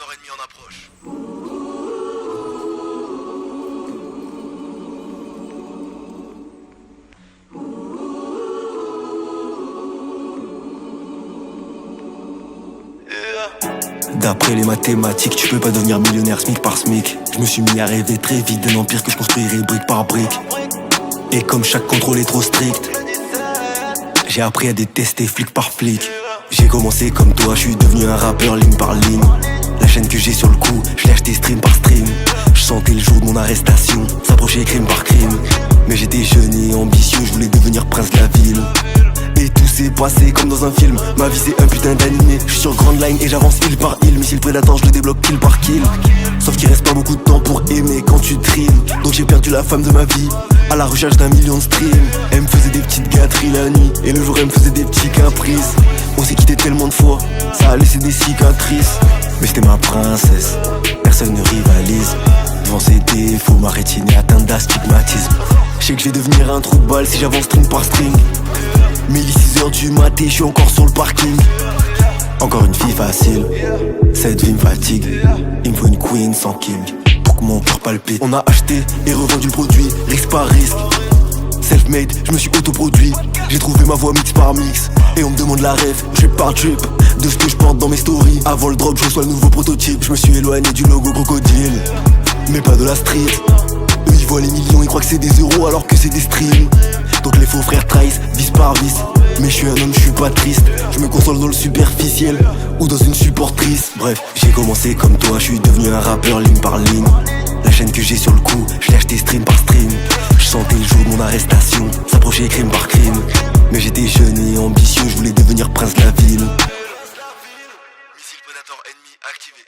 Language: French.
Predator ennemi en approche. D'après les mathématiques, tu peux pas devenir millionnaire SMIC par SMIC. Je me suis mis à rêver très vite d'un empire que je construirais brique par brique. Et comme chaque contrôle est trop strict, j'ai appris à détester flic par flic. J'ai commencé comme toi, je suis devenu un rappeur ligne par ligne. La chaîne que j'ai sur le cou, je l'ai acheté stream par stream. Je sentais le jour de mon arrestation s'approcher crime par crime. Mais j'étais jeune et ambitieux, je voulais devenir prince de la ville. Et tout s'est passé comme dans un film. Ma vie c'est un putain d'animé. Je suis sur Grand Line et j'avance île par île. Missile Predator, je le débloque kill par kill. Sauf qu'il reste pas beaucoup de temps pour aimer quand tu trimes. Donc j'ai perdu la femme de ma vie à la recherche d'1 million de streams. Elle me faisait des petites gâteries la nuit et le jour elle me faisait des petits caprices. On s'est quitté tellement de fois, ça a laissé des cicatrices. Mais c'était ma princesse, personne ne rivalise. Devant ses défauts, ma rétine est atteinte d'astigmatisme. Je sais que je vais devenir un trou de balle si j'avance string par string. Mais il est 6h du matin, je suis encore sur le parking. Encore une fille facile, cette vie me fatigue. Il me faut une queen sans king pour que mon cœur palpite. On a acheté et revendu le produit, risque par risque. Self-made, je me suis autoproduit. J'ai trouvé ma voix mix par mix. Et on me demande la rêve, trip par trip, de ce que je porte dans mes stories. Avant le drop, je reçois le nouveau prototype. Je me suis éloigné du logo crocodile, mais pas de la street. Eux ils voient les millions, ils croient que c'est des euros alors que c'est des streams. Donc les faux frères trahissent, vice par vice. Mais je suis un homme, je suis pas triste. Je me console dans le superficiel ou dans une supportrice. Bref, j'ai commencé comme toi, je suis devenu un rappeur ligne par ligne. La chaîne que j'ai sur le cou, je l'ai acheté stream par stream. Je sentais le jour de mon arrestation s'approcher crime par crime. Mais j'étais jeune et ambitieux, je voulais devenir prince de la ville. Missile Predator ennemi activé.